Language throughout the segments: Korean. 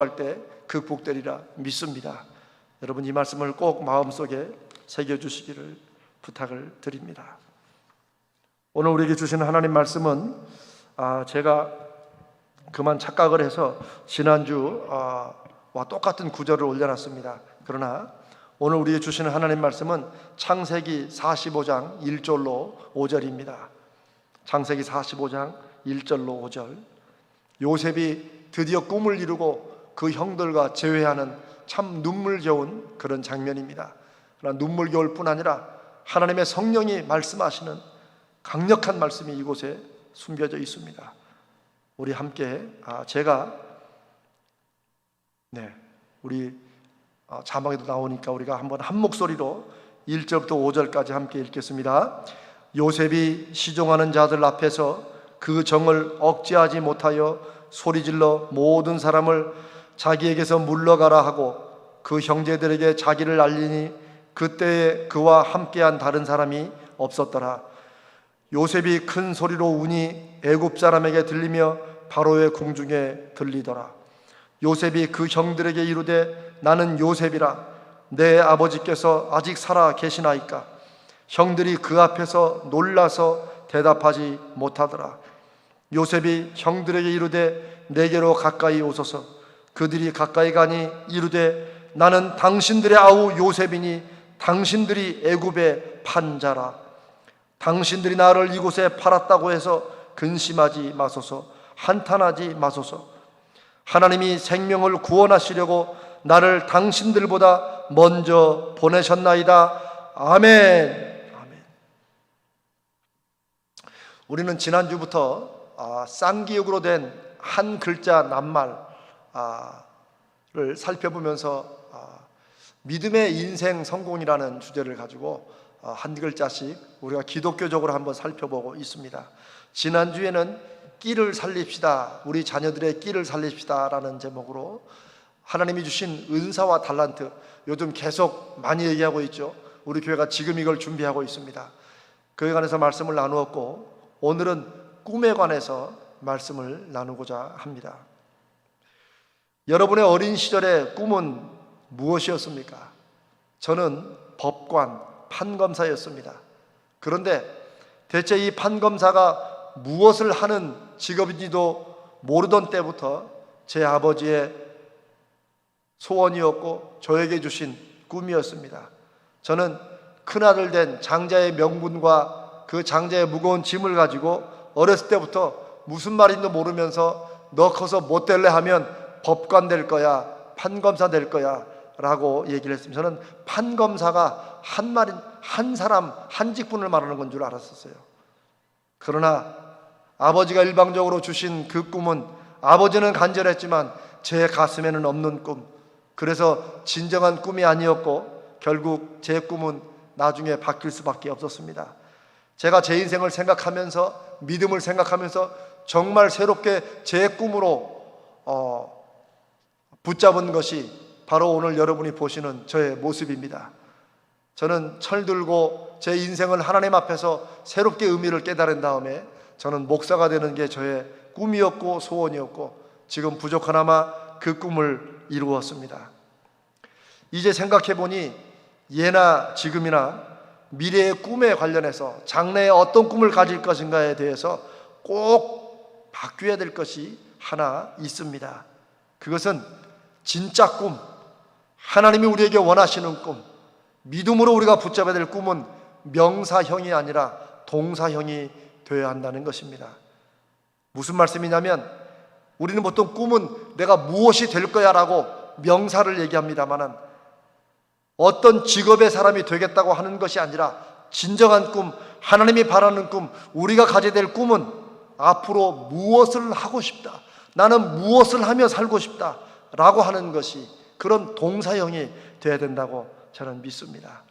할 때 극복되리라 믿습니다. 여러분 이 말씀을 꼭 마음속에 새겨주시기를 부탁을 드립니다. 오늘 우리에게 주시는 하나님 말씀은 제가 그만 착각을 해서 지난주와 똑같은 구절을 올려놨습니다. 그러나 오늘 우리에게 주시는 하나님 말씀은 창세기 45장 1절로 5절입니다. 창세기 45장 1절로 5절. 요셉이 드디어 꿈을 이루고 그 형들과 재회하는 참 눈물겨운 그런 장면입니다. 그러나 눈물겨울 뿐 아니라 하나님의 성령이 말씀하시는 강력한 말씀이 이곳에 숨겨져 있습니다. 우리 함께 제가 우리 자막에도 나오니까 우리가 한번 한 목소리로 1절부터 5절까지 함께 읽겠습니다. 요셉이 시종하는 자들 앞에서 그 정을 억제하지 못하여 소리질러 모든 사람을 자기에게서 물러가라 하고 그 형제들에게 자기를 알리니 그때에 그와 함께한 다른 사람이 없었더라. 요셉이 큰 소리로 우니 애굽 사람에게 들리며 바로의 궁중에 들리더라. 요셉이 그 형들에게 이르되 나는 요셉이라. 내 아버지께서 아직 살아 계시나이까. 형들이 그 앞에서 놀라서 대답하지 못하더라. 요셉이 형들에게 이르되 내게로 가까이 오소서. 그들이 가까이 가니 이르되 나는 당신들의 아우 요셉이니 당신들이 애굽의 판자라. 당신들이 나를 이곳에 팔았다고 해서 근심하지 마소서. 한탄하지 마소서. 하나님이 생명을 구원하시려고 나를 당신들보다 먼저 보내셨나이다. 아멘. 아멘. 우리는 지난주부터 쌍기역으로 된 한 글자 낱말을 살펴보면서 믿음의 인생 성공이라는 주제를 가지고 한 글자씩 우리가 기독교적으로 한번 살펴보고 있습니다. 지난주에는 끼를 살립시다, 우리 자녀들의 끼를 살립시다 라는 제목으로 하나님이 주신 은사와 달란트, 요즘 계속 많이 얘기하고 있죠. 우리 교회가 지금 이걸 준비하고 있습니다. 그에 관해서 말씀을 나누었고 오늘은 꿈에 관해서 말씀을 나누고자 합니다. 여러분의 어린 시절의 꿈은 무엇이었습니까? 저는 법관, 판검사였습니다. 그런데 대체 이 판검사가 무엇을 하는 직업인지도 모르던 때부터 제 아버지의 소원이었고 저에게 주신 꿈이었습니다. 저는 큰아들 된 장자의 명분과 그 장자의 무거운 짐을 가지고 어렸을 때부터 무슨 말인지도 모르면서 너 커서 못 될래 하면 법관 될 거야, 판검사 될 거야 라고 얘기를 했습니다. 저는 판검사가 한 사람, 한 직분을 말하는 건 줄 알았었어요. 그러나 아버지가 일방적으로 주신 그 꿈은 아버지는 간절했지만 제 가슴에는 없는 꿈, 그래서 진정한 꿈이 아니었고 결국 제 꿈은 나중에 바뀔 수밖에 없었습니다. 제가 제 인생을 생각하면서 믿음을 생각하면서 정말 새롭게 제 꿈으로 붙잡은 것이 바로 오늘 여러분이 보시는 저의 모습입니다. 저는 철들고 제 인생을 하나님 앞에서 새롭게 의미를 깨달은 다음에 저는 목사가 되는 게 저의 꿈이었고 소원이었고 지금 부족하나마 그 꿈을 이루었습니다. 이제 생각해 보니 예나 지금이나 미래의 꿈에 관련해서 장래에 어떤 꿈을 가질 것인가에 대해서 꼭 바뀌어야 될 것이 하나 있습니다. 그것은 진짜 꿈, 하나님이 우리에게 원하시는 꿈, 믿음으로 우리가 붙잡아야 될 꿈은 명사형이 아니라 동사형이 되어야 한다는 것입니다. 무슨 말씀이냐면 우리는 보통 꿈은 내가 무엇이 될 거야 라고 명사를 얘기합니다만 어떤 직업의 사람이 되겠다고 하는 것이 아니라 진정한 꿈, 하나님이 바라는 꿈, 우리가 가져야 될 꿈은 앞으로 무엇을 하고 싶다, 나는 무엇을 하며 살고 싶다 라고 하는 것이 그런 동사형이 되어야 된다고 저는 믿습니다.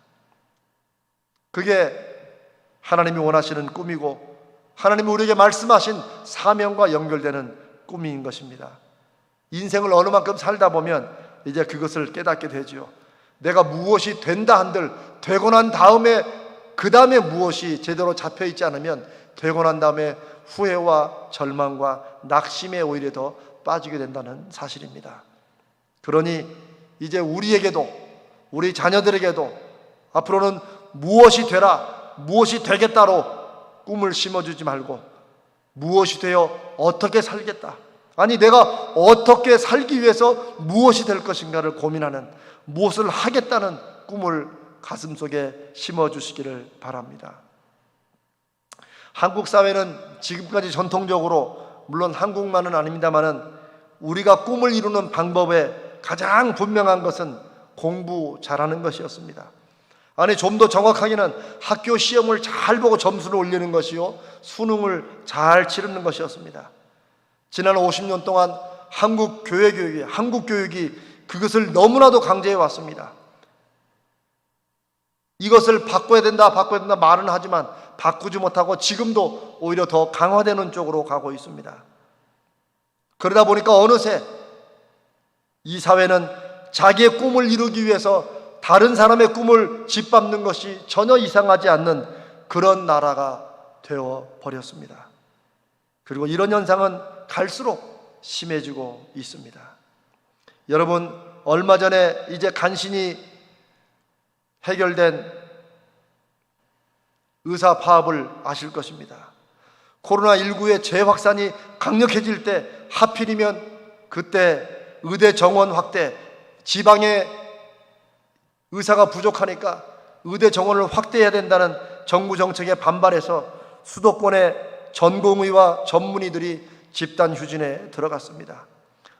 그게 하나님이 원하시는 꿈이고 하나님이 우리에게 말씀하신 사명과 연결되는 꿈인 것입니다. 인생을 어느 만큼 살다 보면 이제 그것을 깨닫게 되죠. 내가 무엇이 된다 한들 되고 난 다음에 그 다음에 무엇이 제대로 잡혀있지 않으면 되고 난 다음에 후회와 절망과 낙심에 오히려 더 빠지게 된다는 사실입니다. 그러니 이제 우리에게도, 우리 자녀들에게도 앞으로는 무엇이 되라, 무엇이 되겠다로 꿈을 심어주지 말고 무엇이 되어 어떻게 살겠다, 아니 내가 어떻게 살기 위해서 무엇이 될 것인가를 고민하는, 무엇을 하겠다는 꿈을 가슴속에 심어주시기를 바랍니다. 한국 사회는 지금까지 전통적으로, 물론 한국만은 아닙니다만은, 우리가 꿈을 이루는 방법에 가장 분명한 것은 공부 잘하는 것이었습니다. 아니, 좀 더 정확하게는 학교 시험을 잘 보고 점수를 올리는 것이요, 수능을 잘 치르는 것이었습니다. 지난 50년 동안 한국 교육이 그것을 너무나도 강조해 왔습니다. 이것을 바꿔야 된다 말은 하지만 바꾸지 못하고 지금도 오히려 더 강화되는 쪽으로 가고 있습니다. 그러다 보니까 어느새 이 사회는 자기의 꿈을 이루기 위해서 다른 사람의 꿈을 짓밟는 것이 전혀 이상하지 않는 그런 나라가 되어버렸습니다. 그리고 이런 현상은 갈수록 심해지고 있습니다. 여러분, 얼마 전에 이제 간신히 해결된 의사 파업을 아실 것입니다. 코로나19의 재확산이 강력해질 때 하필이면 그때 의대 정원 확대, 지방에 의사가 부족하니까 의대 정원을 확대해야 된다는 정부 정책에 반발해서 수도권의 전공의와 전문의들이 집단 휴진에 들어갔습니다.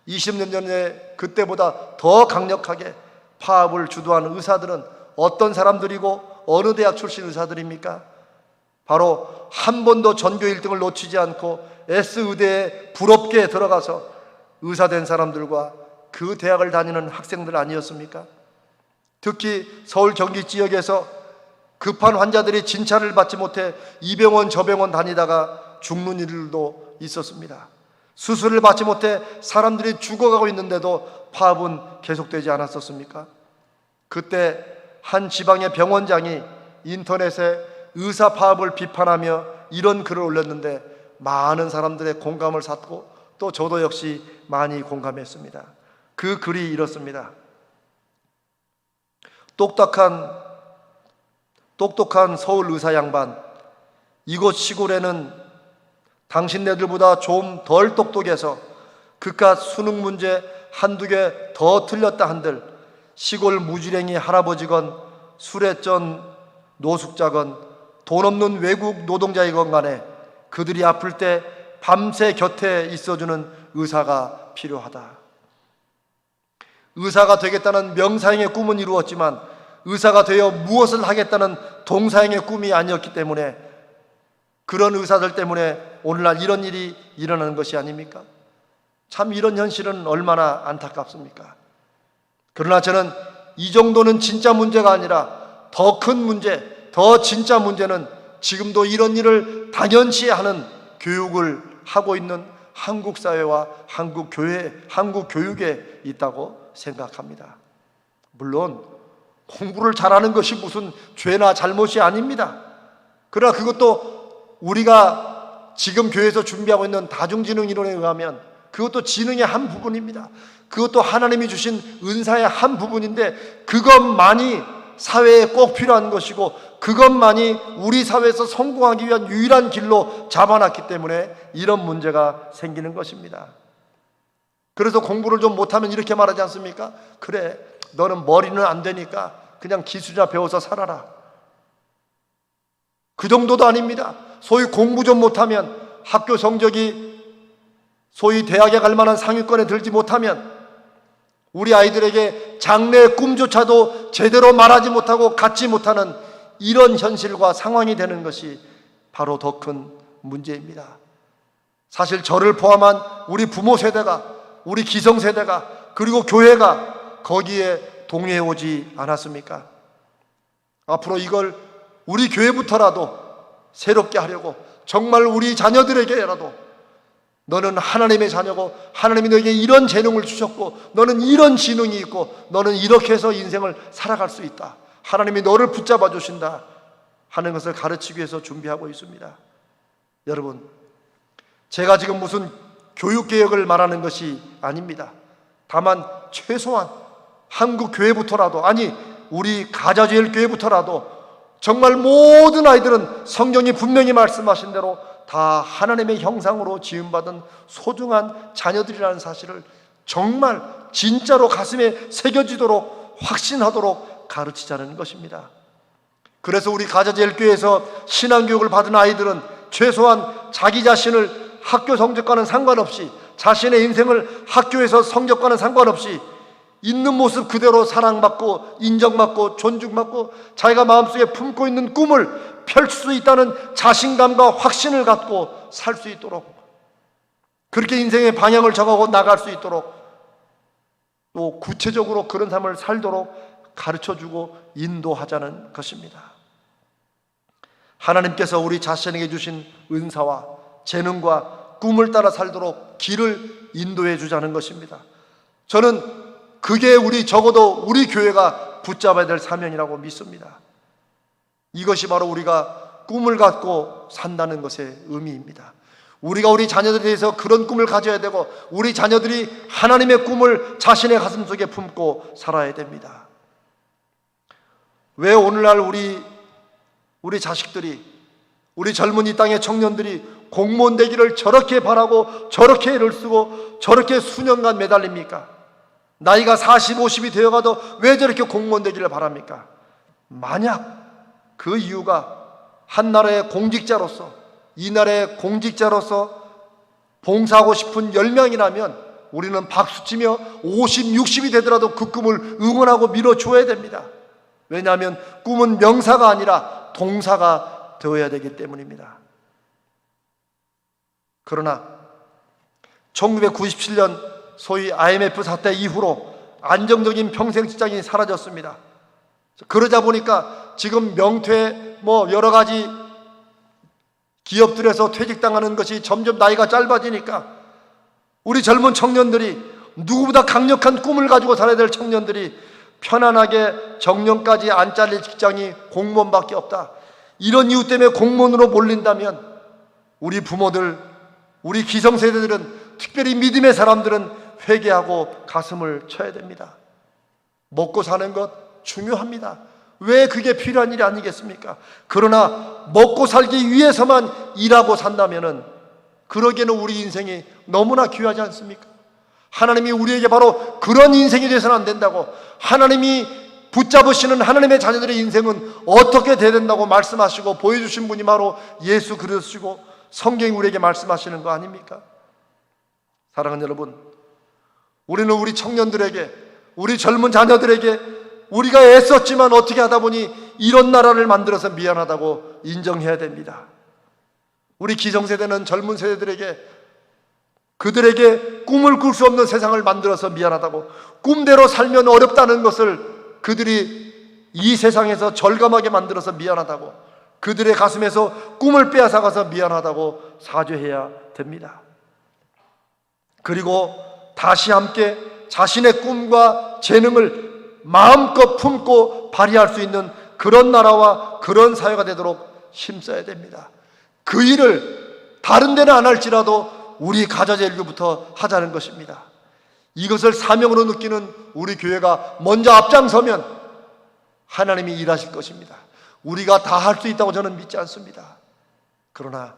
20년 전에 그때보다 더 강력하게 파업을 주도한 의사들은 어떤 사람들이고 어느 대학 출신 의사들입니까? 바로 한 번도 전교 1등을 놓치지 않고 S의대에 부럽게 들어가서 의사 된 사람들과 그 대학을 다니는 학생들 아니었습니까? 특히 서울 경기 지역에서 급한 환자들이 진찰을 받지 못해 이 병원 저 병원 다니다가 죽는 일들도 있었습니다. 수술을 받지 못해 사람들이 죽어가고 있는데도 파업은 계속되지 않았었습니까? 그때 한 지방의 병원장이 인터넷에 의사 파업을 비판하며 이런 글을 올렸는데 많은 사람들의 공감을 샀고 또 저도 역시 많이 공감했습니다. 그 글이 이렇습니다. 똑똑한 서울 의사 양반, 이곳 시골에는 당신네들보다 좀 덜 똑똑해서 그깟 수능 문제 한두 개 더 틀렸다 한들 시골 무지랭이 할아버지건 수레전 노숙자건 돈 없는 외국 노동자이건 간에 그들이 아플 때 밤새 곁에 있어주는 의사가 필요하다. 의사가 되겠다는 명사형의 꿈은 이루었지만 의사가 되어 무엇을 하겠다는 동사형의 꿈이 아니었기 때문에 그런 의사들 때문에 오늘날 이런 일이 일어나는 것이 아닙니까? 참 이런 현실은 얼마나 안타깝습니까? 그러나 저는 이 정도는 진짜 문제가 아니라 더 큰 문제, 더 진짜 문제는 지금도 이런 일을 당연시 하는 교육을 하고 있는 한국 사회와 한국 교회, 한국 교육에 있다고 생각합니다. 물론 공부를 잘하는 것이 무슨 죄나 잘못이 아닙니다. 그러나 그것도 우리가 지금 교회에서 준비하고 있는 다중지능 이론에 의하면 그것도 지능의 한 부분입니다. 그것도 하나님이 주신 은사의 한 부분인데 그것만이 사회에 꼭 필요한 것이고 그것만이 우리 사회에서 성공하기 위한 유일한 길로 잡아놨기 때문에 이런 문제가 생기는 것입니다. 그래서 공부를 좀 못하면 이렇게 말하지 않습니까? 그래, 너는 머리는 안 되니까 그냥 기술이나 배워서 살아라. 그 정도도 아닙니다. 소위 공부 좀 못하면 학교 성적이 소위 대학에 갈 만한 상위권에 들지 못하면 우리 아이들에게 장래의 꿈조차도 제대로 말하지 못하고 갖지 못하는 이런 현실과 상황이 되는 것이 바로 더 큰 문제입니다. 사실 저를 포함한 우리 부모 세대가, 우리 기성세대가, 그리고 교회가 거기에 동의해 오지 않았습니까? 앞으로 이걸 우리 교회부터라도 새롭게 하려고, 정말 우리 자녀들에게라도 너는 하나님의 자녀고 하나님이 너에게 이런 재능을 주셨고 너는 이런 지능이 있고 너는 이렇게 해서 인생을 살아갈 수 있다, 하나님이 너를 붙잡아 주신다 하는 것을 가르치기 위해서 준비하고 있습니다. 여러분, 제가 지금 무슨 교육개혁을 말하는 것이 아닙니다. 다만 최소한 한국 교회부터라도, 아니 우리 가자제일 교회부터라도 정말 모든 아이들은 성경이 분명히 말씀하신 대로 다 하나님의 형상으로 지음받은 소중한 자녀들이라는 사실을 정말 진짜로 가슴에 새겨지도록 확신하도록 가르치자는 것입니다. 그래서 우리 가자제일교회에서 신앙교육을 받은 아이들은 최소한 자기 자신을 학교 성적과는 상관없이, 자신의 인생을 학교에서 성적과는 상관없이 있는 모습 그대로 사랑받고 인정받고 존중받고 자기가 마음속에 품고 있는 꿈을 펼칠 수 있다는 자신감과 확신을 갖고 살 수 있도록, 그렇게 인생의 방향을 정하고 나갈 수 있도록, 또 구체적으로 그런 삶을 살도록 가르쳐주고 인도하자는 것입니다. 하나님께서 우리 자신에게 주신 은사와 재능과 꿈을 따라 살도록 길을 인도해 주자는 것입니다. 저는 그게 적어도 우리 교회가 붙잡아야 될 사명이라고 믿습니다. 이것이 바로 우리가 꿈을 갖고 산다는 것의 의미입니다. 우리가 우리 자녀들에 대해서 그런 꿈을 가져야 되고, 우리 자녀들이 하나님의 꿈을 자신의 가슴속에 품고 살아야 됩니다. 왜 오늘날 우리 자식들이, 우리 젊은 이 땅의 청년들이 공무원 되기를 저렇게 바라고 저렇게 애를 쓰고 저렇게 수년간 매달립니까? 나이가 40, 50이 되어가도 왜 저렇게 공무원 되기를 바랍니까? 만약 그 이유가 한 나라의 공직자로서, 이 나라의 공직자로서 봉사하고 싶은 열망이라면 우리는 박수치며 50, 60이 되더라도 그 꿈을 응원하고 밀어줘야 됩니다. 왜냐하면 꿈은 명사가 아니라 동사가 되어야 되기 때문입니다. 그러나 1997년 소위 IMF 사태 이후로 안정적인 평생 직장이 사라졌습니다. 그러자 보니까 지금 명퇴 여러 가지 기업들에서 퇴직당하는 것이 점점 나이가 짧아지니까 우리 젊은 청년들이, 누구보다 강력한 꿈을 가지고 살아야 될 청년들이 편안하게 정년까지 안 잘릴 직장이 공무원밖에 없다, 이런 이유 때문에 공무원으로 몰린다면 우리 부모들, 우리 기성세대들은, 특별히 믿음의 사람들은 회개하고 가슴을 쳐야 됩니다. 먹고 사는 것 중요합니다. 왜 그게 필요한 일이 아니겠습니까? 그러나 먹고 살기 위해서만 일하고 산다면은 그러기에는 우리 인생이 너무나 귀하지 않습니까? 하나님이 우리에게 바로 그런 인생이 되서는 안 된다고, 하나님이 붙잡으시는 하나님의 자녀들의 인생은 어떻게 돼야 된다고 말씀하시고 보여주신 분이 바로 예수 그리스도시고 성경이 우리에게 말씀하시는 거 아닙니까? 사랑하는 여러분, 우리는 우리 청년들에게, 우리 젊은 자녀들에게 우리가 애썼지만 어떻게 하다 보니 이런 나라를 만들어서 미안하다고 인정해야 됩니다. 우리 기성세대는 젊은 세대들에게, 그들에게 꿈을 꿀 수 없는 세상을 만들어서 미안하다고, 꿈대로 살면 어렵다는 것을 그들이 이 세상에서 절감하게 만들어서 미안하다고, 그들의 가슴에서 꿈을 빼앗아가서 미안하다고 사죄해야 됩니다. 그리고 다시 함께 자신의 꿈과 재능을 마음껏 품고 발휘할 수 있는 그런 나라와 그런 사회가 되도록 힘써야 됩니다. 그 일을 다른 데는 안 할지라도 우리 가자제일교부터 하자는 것입니다. 이것을 사명으로 느끼는 우리 교회가 먼저 앞장서면 하나님이 일하실 것입니다. 우리가 다 할 수 있다고 저는 믿지 않습니다. 그러나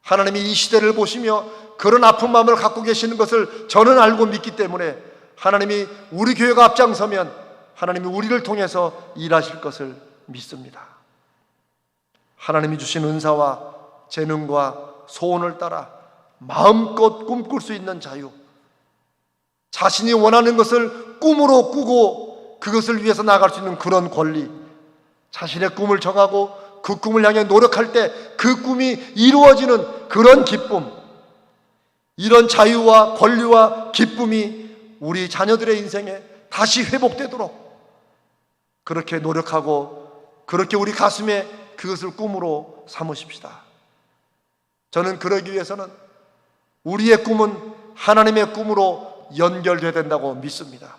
하나님이 이 시대를 보시며 그런 아픈 마음을 갖고 계시는 것을 저는 알고 믿기 때문에 하나님이 우리 교회가 앞장서면 하나님이 우리를 통해서 일하실 것을 믿습니다. 하나님이 주신 은사와 재능과 소원을 따라 마음껏 꿈꿀 수 있는 자유, 자신이 원하는 것을 꿈으로 꾸고 그것을 위해서 나아갈 수 있는 그런 권리, 자신의 꿈을 정하고 그 꿈을 향해 노력할 때 그 꿈이 이루어지는 그런 기쁨, 이런 자유와 권리와 기쁨이 우리 자녀들의 인생에 다시 회복되도록 그렇게 노력하고, 그렇게 우리 가슴에 그것을 꿈으로 삼으십시다. 저는 그러기 위해서는 우리의 꿈은 하나님의 꿈으로 연결되어야 된다고 믿습니다.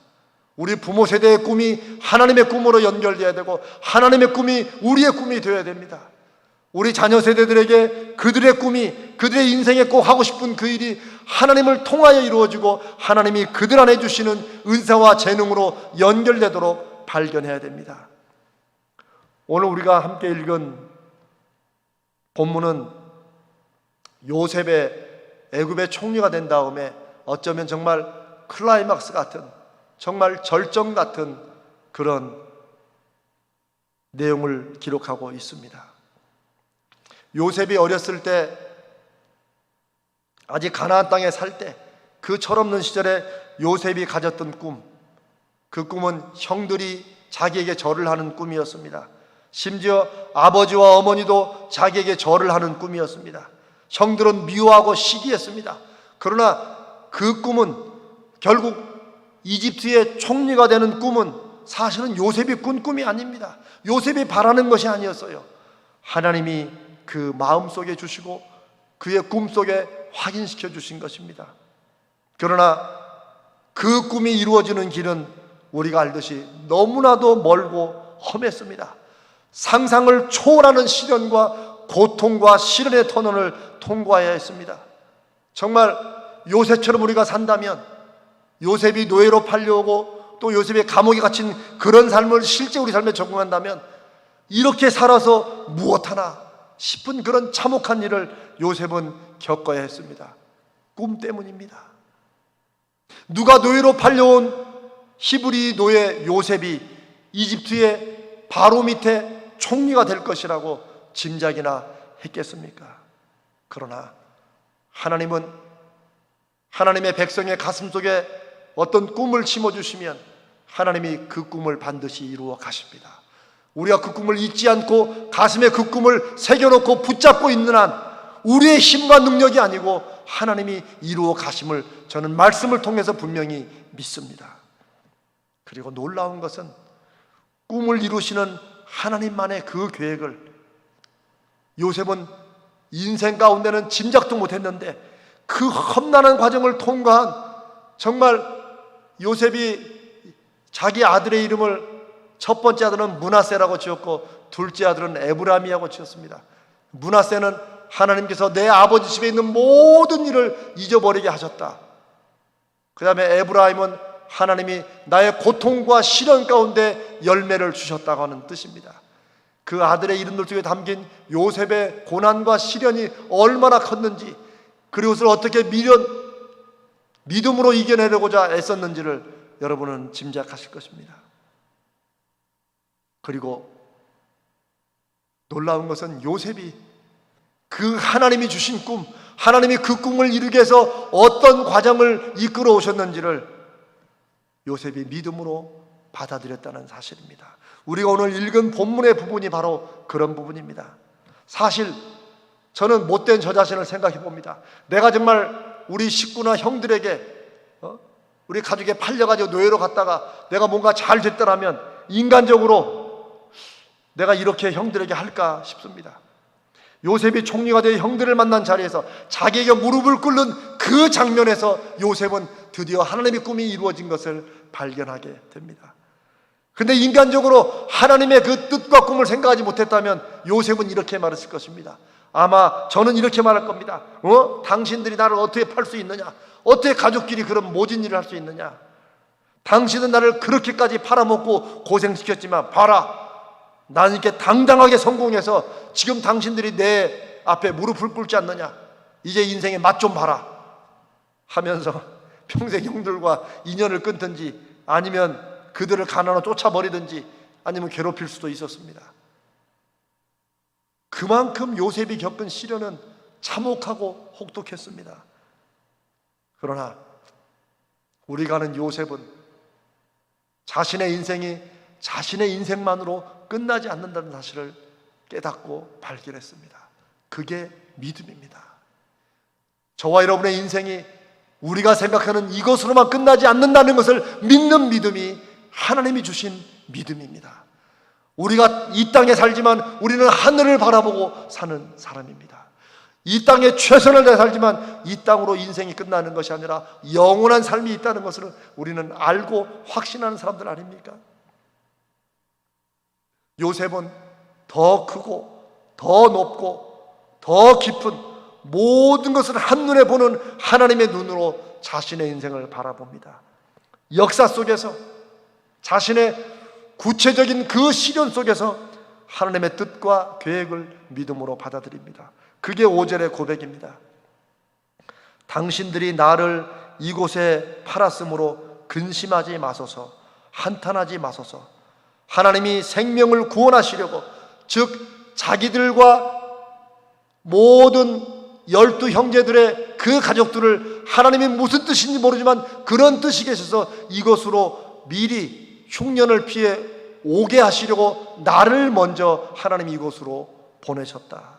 우리 부모 세대의 꿈이 하나님의 꿈으로 연결되어야 되고 하나님의 꿈이 우리의 꿈이 되어야 됩니다. 우리 자녀 세대들에게 그들의 꿈이 그들의 인생에 꼭 하고 싶은 그 일이 하나님을 통하여 이루어지고 하나님이 그들 안에 주시는 은사와 재능으로 연결되도록 발견해야 됩니다. 오늘 우리가 함께 읽은 본문은 요셉의 애굽의 총리가 된 다음에 어쩌면 정말 클라이막스 같은, 정말 절정 같은 그런 내용을 기록하고 있습니다. 요셉이 어렸을 때, 아직 가나안 땅에 살 때, 그 철없는 시절에 요셉이 가졌던 꿈, 그 꿈은 형들이 자기에게 절을 하는 꿈이었습니다. 심지어 아버지와 어머니도 자기에게 절을 하는 꿈이었습니다. 형들은 미워하고 시기했습니다. 그러나 그 꿈은, 결국 이집트의 총리가 되는 꿈은 사실은 요셉이 꾼 꿈이 아닙니다. 요셉이 바라는 것이 아니었어요. 하나님이 그 마음속에 주시고 그의 꿈속에 확인시켜 주신 것입니다. 그러나 그 꿈이 이루어지는 길은 우리가 알듯이 너무나도 멀고 험했습니다. 상상을 초월하는 시련과 고통과 시련의 터널을 통과해야 했습니다. 정말 요셉처럼 우리가 산다면, 요셉이 노예로 팔려오고 또 요셉의 감옥에 갇힌 그런 삶을 실제 우리 삶에 적용한다면 이렇게 살아서 무엇하나 싶은 그런 참혹한 일을 요셉은 겪어야 했습니다. 꿈 때문입니다. 누가 노예로 팔려온 히브리 노예 요셉이 이집트의 바로 밑에 총리가 될 것이라고 짐작이나 했겠습니까? 그러나 하나님은 하나님의 백성의 가슴 속에 어떤 꿈을 심어주시면 하나님이 그 꿈을 반드시 이루어 가십니다. 우리가 그 꿈을 잊지 않고 가슴에 그 꿈을 새겨놓고 붙잡고 있는 한 우리의 힘과 능력이 아니고 하나님이 이루어 가심을 저는 말씀을 통해서 분명히 믿습니다. 그리고 놀라운 것은 꿈을 이루시는 하나님만의 그 계획을 요셉은 인생 가운데는 짐작도 못했는데 그 험난한 과정을 통과한, 정말 요셉이 자기 아들의 이름을 첫 번째 아들은 므낫세라고 지었고 둘째 아들은 에브라임이라고 지었습니다. 므낫세는 하나님께서 내 아버지 집에 있는 모든 일을 잊어버리게 하셨다. 그 다음에 에브라임은 하나님이 나의 고통과 시련 가운데 열매를 주셨다고 하는 뜻입니다. 그 아들의 이름들 중에 담긴 요셉의 고난과 시련이 얼마나 컸는지, 그리고 그것을 어떻게 믿음으로 이겨내려고자 애썼는지를 여러분은 짐작하실 것입니다. 그리고 놀라운 것은 요셉이 그 하나님이 주신 꿈, 하나님이 그 꿈을 이루기 위해서 어떤 과정을 이끌어 오셨는지를 요셉이 믿음으로 받아들였다는 사실입니다. 우리가 오늘 읽은 본문의 부분이 바로 그런 부분입니다. 사실 저는 못된 저 자신을 생각해 봅니다. 내가 정말 우리 식구나 형들에게 우리 가족에 팔려가지고 노예로 갔다가 내가 뭔가 잘 됐더라면 인간적으로 내가 이렇게 형들에게 할까 싶습니다. 요셉이 총리가 되어 형들을 만난 자리에서 자기에게 무릎을 꿇는 그 장면에서 요셉은 드디어 하나님의 꿈이 이루어진 것을 발견하게 됩니다. 그런데 인간적으로 하나님의 그 뜻과 꿈을 생각하지 못했다면 요셉은 이렇게 말했을 것입니다. 아마 저는 이렇게 말할 겁니다. 당신들이 나를 어떻게 팔 수 있느냐? 어떻게 가족끼리 그런 모진 일을 할 수 있느냐? 당신은 나를 그렇게까지 팔아먹고 고생시켰지만 봐라, 나는 이렇게 당당하게 성공해서 지금 당신들이 내 앞에 무릎을 꿇지 않느냐? 이제 인생의 맛 좀 봐라 하면서 평생 형들과 인연을 끊든지 아니면 그들을 가난으로 쫓아버리든지 아니면 괴롭힐 수도 있었습니다. 그만큼 요셉이 겪은 시련은 참혹하고 혹독했습니다. 그러나 우리가 아는 요셉은 자신의 인생이 자신의 인생만으로 끝나지 않는다는 사실을 깨닫고 발견했습니다. 그게 믿음입니다. 저와 여러분의 인생이 우리가 생각하는 이것으로만 끝나지 않는다는 것을 믿는 믿음이 하나님이 주신 믿음입니다. 우리가 이 땅에 살지만 우리는 하늘을 바라보고 사는 사람입니다. 이 땅에 최선을 다해 살지만 이 땅으로 인생이 끝나는 것이 아니라 영원한 삶이 있다는 것을 우리는 알고 확신하는 사람들 아닙니까? 요셉은 더 크고 더 높고 더 깊은 모든 것을 한눈에 보는 하나님의 눈으로 자신의 인생을 바라봅니다. 역사 속에서, 자신의 구체적인 그 시련 속에서 하나님의 뜻과 계획을 믿음으로 받아들입니다. 그게 5절의 고백입니다. 당신들이 나를 이곳에 팔았으므로 근심하지 마소서, 한탄하지 마소서. 하나님이 생명을 구원하시려고, 즉 자기들과 모든 12 형제들의 그 가족들을 하나님이 무슨 뜻인지 모르지만 그런 뜻이 계셔서 이곳으로 미리 흉년을 피해 오게 하시려고 나를 먼저 하나님이 이곳으로 보내셨다.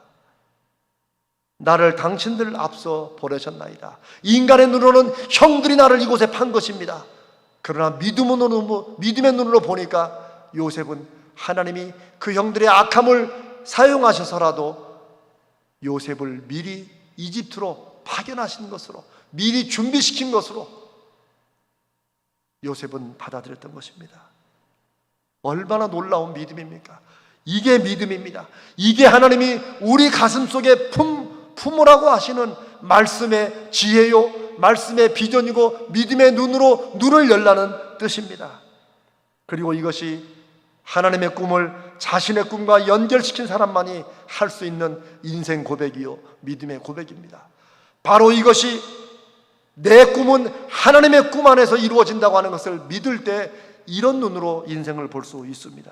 나를 당신들 앞서 보내셨나이다. 인간의 눈으로는 형들이 나를 이곳에 판 것입니다. 그러나 믿음의 눈으로 보니까 요셉은 하나님이 그 형들의 악함을 사용하셔서라도 요셉을 미리 이집트로 파견하신 것으로, 미리 준비시킨 것으로 요셉은 받아들였던 것입니다. 얼마나 놀라운 믿음입니까? 이게 믿음입니다. 이게 하나님이 우리 가슴 속에 품으라고 하시는 말씀의 지혜요, 말씀의 비전이고 믿음의 눈으로 눈을 열라는 뜻입니다. 그리고 이것이 하나님의 꿈을 자신의 꿈과 연결시킨 사람만이 할 수 있는 인생 고백이요, 믿음의 고백입니다. 바로 이것이 내 꿈은 하나님의 꿈 안에서 이루어진다고 하는 것을 믿을 때 이런 눈으로 인생을 볼 수 있습니다.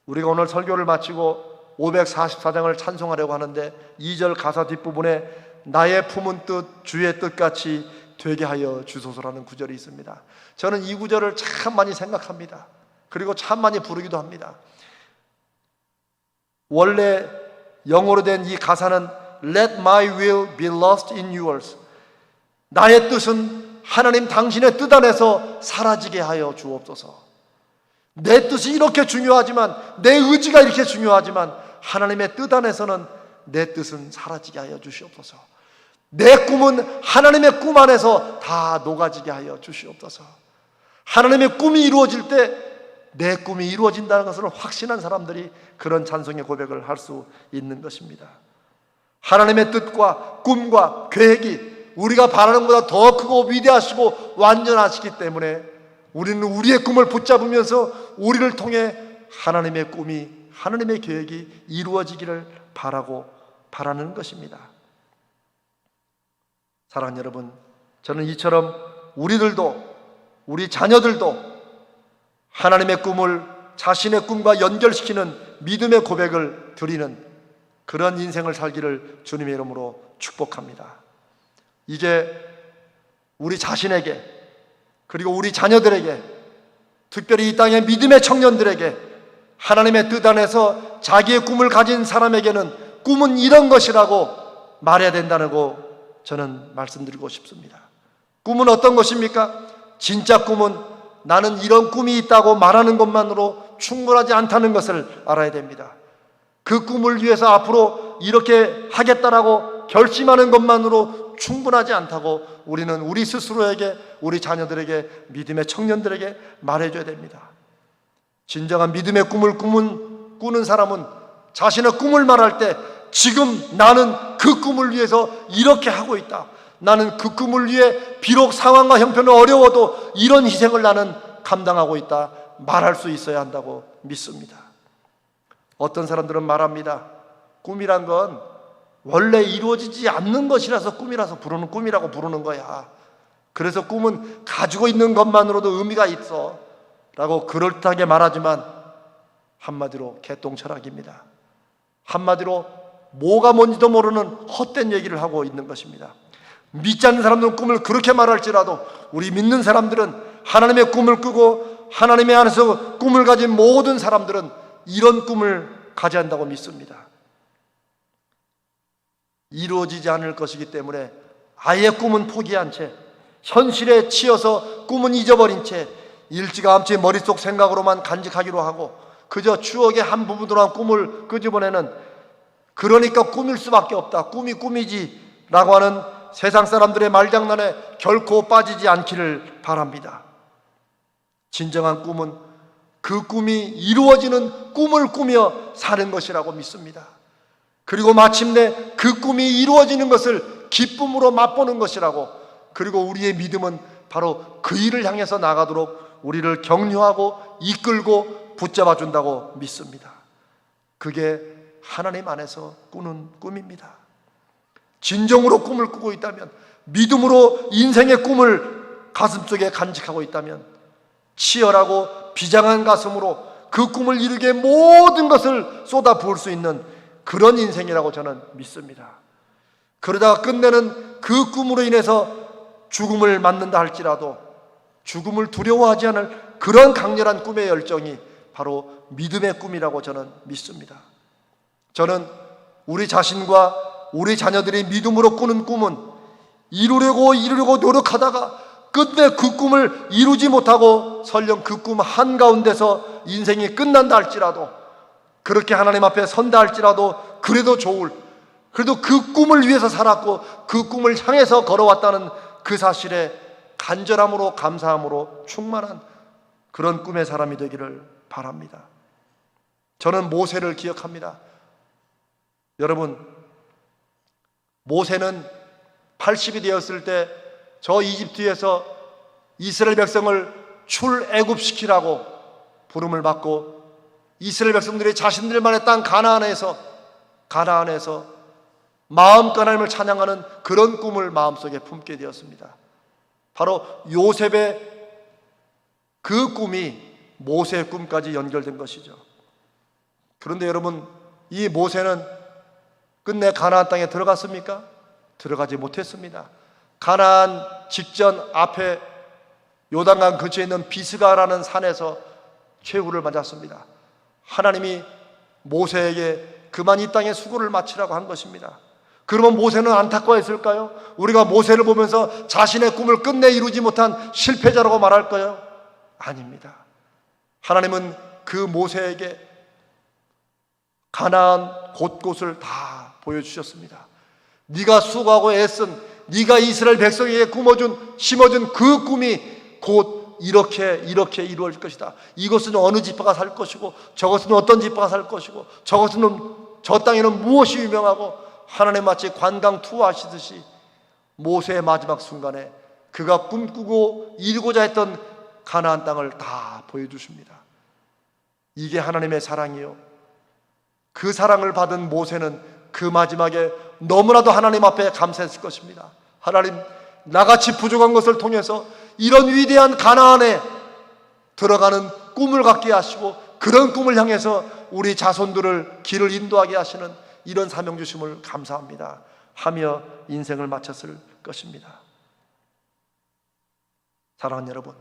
우리가 오늘 설교를 마치고 544장을 찬송하려고 하는데 2절 가사 뒷부분에 나의 품은 뜻 주의 뜻같이 되게 하여 주소서라는 구절이 있습니다. 저는 이 구절을 참 많이 생각합니다. 그리고 참 많이 부르기도 합니다. 원래 영어로 된 이 가사는 Let my will be lost in yours. 나의 뜻은 하나님 당신의 뜻 안에서 사라지게 하여 주옵소서. 내 뜻이 이렇게 중요하지만, 내 의지가 이렇게 중요하지만 하나님의 뜻 안에서는 내 뜻은 사라지게 하여 주시옵소서. 내 꿈은 하나님의 꿈 안에서 다 녹아지게 하여 주시옵소서. 하나님의 꿈이 이루어질 때 내 꿈이 이루어진다는 것을 확신한 사람들이 그런 찬송의 고백을 할 수 있는 것입니다. 하나님의 뜻과 꿈과 계획이 우리가 바라는 것보다 더 크고 위대하시고 완전하시기 때문에 우리는 우리의 꿈을 붙잡으면서 우리를 통해 하나님의 꿈이, 하나님의 계획이 이루어지기를 바라는 것입니다. 사랑하는 여러분, 저는 이처럼 우리들도, 우리 자녀들도 하나님의 꿈을 자신의 꿈과 연결시키는 믿음의 고백을 드리는 그런 인생을 살기를 주님의 이름으로 축복합니다. 이제 우리 자신에게, 그리고 우리 자녀들에게, 특별히 이 땅의 믿음의 청년들에게 하나님의 뜻 안에서 자기의 꿈을 가진 사람에게는 꿈은 이런 것이라고 말해야 된다는 거 저는 말씀드리고 싶습니다. 꿈은 어떤 것입니까? 진짜 꿈은 나는 이런 꿈이 있다고 말하는 것만으로 충분하지 않다는 것을 알아야 됩니다. 그 꿈을 위해서 앞으로 이렇게 하겠다라고 결심하는 것만으로 충분하지 않다고 우리는 우리 스스로에게, 우리 자녀들에게, 믿음의 청년들에게 말해줘야 됩니다. 진정한 믿음의 꿈을 꾸는 사람은 자신의 꿈을 말할 때 지금 나는 그 꿈을 위해서 이렇게 하고 있다, 나는 그 꿈을 위해 비록 상황과 형편은 어려워도 이런 희생을 나는 감당하고 있다 말할 수 있어야 한다고 믿습니다. 어떤 사람들은 말합니다. 꿈이란 건 원래 이루어지지 않는 것이라서 꿈이라서 부르는, 꿈이라고 부르는 거야. 그래서 꿈은 가지고 있는 것만으로도 의미가 있어 라고 그럴듯하게 말하지만 한마디로 개똥철학입니다. 한마디로 뭐가 뭔지도 모르는 헛된 얘기를 하고 있는 것입니다. 믿지 않는 사람들은 꿈을 그렇게 말할지라도 우리 믿는 사람들은, 하나님의 꿈을 꾸고 하나님의 안에서 꿈을 가진 모든 사람들은 이런 꿈을 가져야 한다고 믿습니다. 이루어지지 않을 것이기 때문에 아예 꿈은 포기한 채, 현실에 치여서 꿈은 잊어버린 채 일찌감치 머릿속 생각으로만 간직하기로 하고 그저 추억의 한 부분으로만 꿈을 끄집어내는, 그러니까 꿈일 수밖에 없다, 꿈이 꿈이지 라고 하는 세상 사람들의 말장난에 결코 빠지지 않기를 바랍니다. 진정한 꿈은 그 꿈이 이루어지는 꿈을 꾸며 사는 것이라고 믿습니다. 그리고 마침내 그 꿈이 이루어지는 것을 기쁨으로 맛보는 것이라고, 그리고 우리의 믿음은 바로 그 일을 향해서 나가도록 우리를 격려하고 이끌고 붙잡아 준다고 믿습니다. 그게 하나님 안에서 꾸는 꿈입니다. 진정으로 꿈을 꾸고 있다면, 믿음으로 인생의 꿈을 가슴속에 간직하고 있다면, 치열하고 비장한 가슴으로 그 꿈을 이루기에 모든 것을 쏟아 부을 수 있는 그런 인생이라고 저는 믿습니다. 그러다가 끝내는 그 꿈으로 인해서 죽음을 맞는다 할지라도 죽음을 두려워하지 않을 그런 강렬한 꿈의 열정이 바로 믿음의 꿈이라고 저는 믿습니다. 저는 우리 자신과 우리 자녀들이 믿음으로 꾸는 꿈은 이루려고 노력하다가 끝내 그 꿈을 이루지 못하고 설령 그 꿈 한가운데서 인생이 끝난다 할지라도, 그렇게 하나님 앞에 선다 할지라도 그래도 그래도 그 꿈을 위해서 살았고 그 꿈을 향해서 걸어왔다는 그 사실에 간절함으로 감사함으로 충만한 그런 꿈의 사람이 되기를 바랍니다. 저는 모세를 기억합니다. 여러분, 모세는 80이 되었을 때 저 이집트에서 이스라엘 백성을 출애굽시키라고 부름을 받고, 이스라엘 백성들이 자신들만의 땅 가나안에서 마음껏 하나님을 찬양하는 그런 꿈을 마음속에 품게 되었습니다. 바로 요셉의 그 꿈이 모세의 꿈까지 연결된 것이죠. 그런데 여러분, 이 모세는 끝내 가나안 땅에 들어갔습니까? 들어가지 못했습니다. 가나안 직전 앞에 요단강 근처에 있는 비스가라는 산에서 최후를 맞았습니다. 하나님이 모세에게 그만 이 땅에 수고를 마치라고 한 것입니다. 그러면 모세는 안타까워했을까요? 우리가 모세를 보면서 자신의 꿈을 끝내 이루지 못한 실패자라고 말할까요? 아닙니다. 하나님은 그 모세에게 가나안 곳곳을 다 보여주셨습니다. 네가 수고하고 애쓴, 네가 이스라엘 백성에게 심어준 그 꿈이 곧 이렇게 이루어질 것이다. 이것은 어느 지파가 살 것이고, 저것은 어떤 지파가 살 것이고, 저 땅에는 무엇이 유명하고, 하나님 마치 관광 투어하시듯이 모세의 마지막 순간에 그가 꿈꾸고 이루고자 했던 가나안 땅을 다 보여주십니다. 이게 하나님의 사랑이요. 그 사랑을 받은 모세는 그 마지막에 너무나도 하나님 앞에 감사했을 것입니다. 하나님, 나같이 부족한 것을 통해서 이런 위대한 가나안에 들어가는 꿈을 갖게 하시고, 그런 꿈을 향해서 우리 자손들을 길을 인도하게 하시는 이런 사명 주심을 감사합니다 하며 인생을 마쳤을 것입니다. 사랑하는 여러분,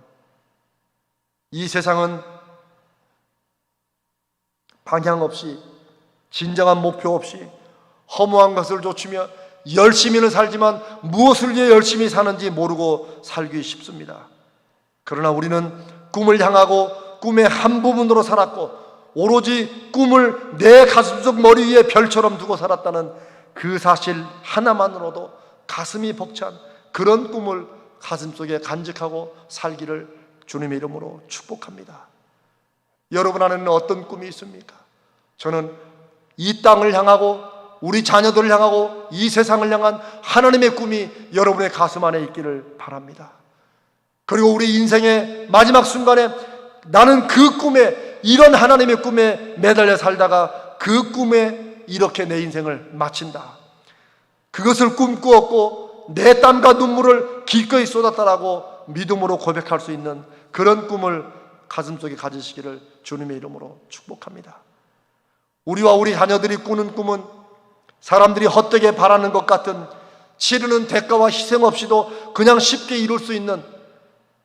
이 세상은 방향 없이, 진정한 목표 없이 허무한 것을 좇으며 열심히는 살지만 무엇을 위해 열심히 사는지 모르고 살기 쉽습니다. 그러나 우리는 꿈을 향하고 꿈의 한 부분으로 살았고, 오로지 꿈을 내 가슴속 머리 위에 별처럼 두고 살았다는 그 사실 하나만으로도 가슴이 벅찬 그런 꿈을 가슴속에 간직하고 살기를 주님의 이름으로 축복합니다. 여러분 안에는 어떤 꿈이 있습니까? 저는 이 땅을 향하고 우리 자녀들을 향하고 이 세상을 향한 하나님의 꿈이 여러분의 가슴 안에 있기를 바랍니다. 그리고 우리 인생의 마지막 순간에 나는 그 꿈에, 이런 하나님의 꿈에 매달려 살다가 그 꿈에 이렇게 내 인생을 마친다, 그것을 꿈꾸었고 내 땀과 눈물을 기꺼이 쏟았다라고 믿음으로 고백할 수 있는 그런 꿈을 가슴속에 가지시기를 주님의 이름으로 축복합니다. 우리와 우리 자녀들이 꾸는 꿈은 사람들이 헛되게 바라는 것 같은 치르는 대가와 희생 없이도 그냥 쉽게 이룰 수 있는,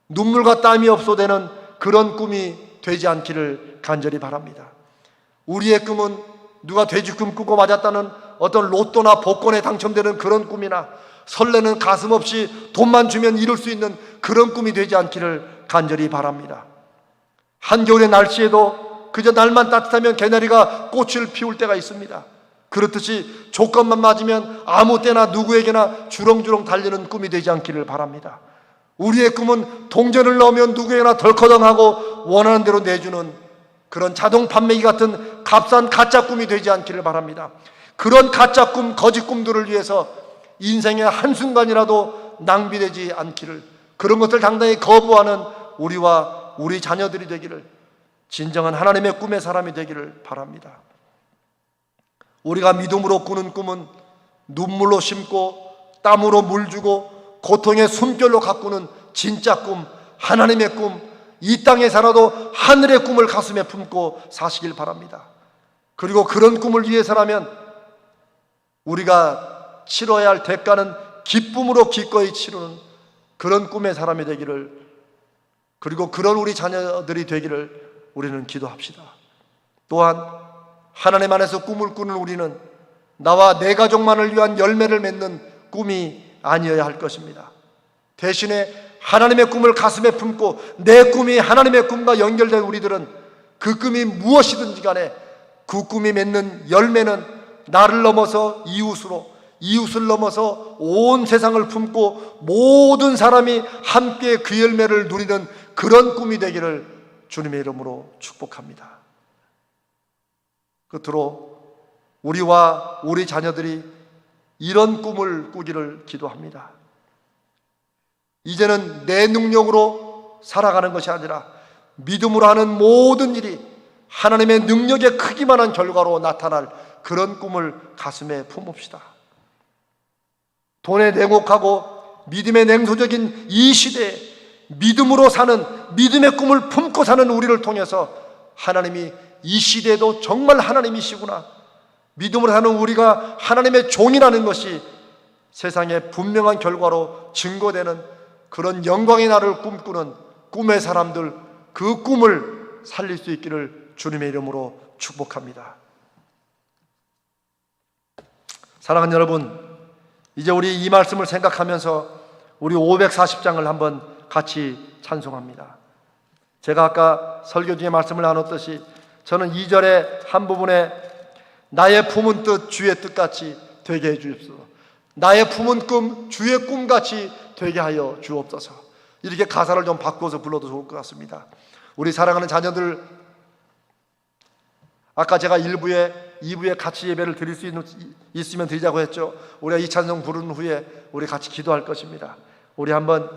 눈물과 땀이 없어되는 그런 꿈이 되지 않기를 간절히 바랍니다. 우리의 꿈은 누가 돼지꿈 꾸고 맞았다는 어떤 로또나 복권에 당첨되는 그런 꿈이나 설레는 가슴 없이 돈만 주면 이룰 수 있는 그런 꿈이 되지 않기를 간절히 바랍니다. 한겨울의 날씨에도 그저 날만 따뜻하면 개나리가 꽃을 피울 때가 있습니다. 그렇듯이 조건만 맞으면 아무 때나 누구에게나 주렁주렁 달리는 꿈이 되지 않기를 바랍니다. 우리의 꿈은 동전을 넣으면 누구에게나 덜커덩하고 원하는 대로 내주는 그런 자동 판매기 같은 값싼 가짜 꿈이 되지 않기를 바랍니다. 그런 가짜 꿈, 거짓 꿈들을 위해서 인생의 한순간이라도 낭비되지 않기를, 그런 것들 당당히 거부하는 우리와 우리 자녀들이 되기를, 진정한 하나님의 꿈의 사람이 되기를 바랍니다. 우리가 믿음으로 꾸는 꿈은 눈물로 심고 땀으로 물주고 고통의 숨결로 가꾸는 진짜 꿈, 하나님의 꿈, 이 땅에 살아도 하늘의 꿈을 가슴에 품고 사시길 바랍니다. 그리고 그런 꿈을 위해서라면 우리가 치러야 할 대가는 기쁨으로 기꺼이 치르는 그런 꿈의 사람이 되기를, 그리고 그런 우리 자녀들이 되기를 우리는 기도합시다. 또한 하나님 안에서 꿈을 꾸는 우리는 나와 내 가족만을 위한 열매를 맺는 꿈이 아니어야 할 것입니다. 대신에 하나님의 꿈을 가슴에 품고 내 꿈이 하나님의 꿈과 연결된 우리들은 그 꿈이 무엇이든지 간에 그 꿈이 맺는 열매는 나를 넘어서 이웃으로, 이웃을 넘어서 온 세상을 품고 모든 사람이 함께 그 열매를 누리는 그런 꿈이 되기를 주님의 이름으로 축복합니다. 끝으로 우리와 우리 자녀들이 이런 꿈을 꾸기를 기도합니다. 이제는 내 능력으로 살아가는 것이 아니라 믿음으로 하는 모든 일이 하나님의 능력의 크기만한 결과로 나타날 그런 꿈을 가슴에 품읍시다. 돈에 냉혹하고 믿음에 냉소적인 이 시대에 믿음으로 사는, 믿음의 꿈을 품고 사는 우리를 통해서 하나님이 이 시대에도 정말 하나님이시구나, 믿음으로 사는 우리가 하나님의 종이라는 것이 세상의 분명한 결과로 증거되는 그런 영광의 날을 꿈꾸는 꿈의 사람들, 그 꿈을 살릴 수 있기를 주님의 이름으로 축복합니다. 사랑하는 여러분, 이제 우리 이 말씀을 생각하면서 우리 540장을 한번 같이 찬송합니다. 제가 아까 설교 중에 말씀을 나눴듯이 저는 2절의 한 부분에 나의 품은 뜻 주의 뜻같이 되게 해 주옵소서, 나의 품은 꿈 주의 꿈같이 되게 하여 주옵소서, 이렇게 가사를 좀 바꿔서 불러도 좋을 것 같습니다. 우리 사랑하는 자녀들, 아까 제가 2부에 같이 예배를 드릴 수 있으면 드리자고 했죠. 우리가 이 찬송 부른 후에 우리 같이 기도할 것입니다. 우리 한번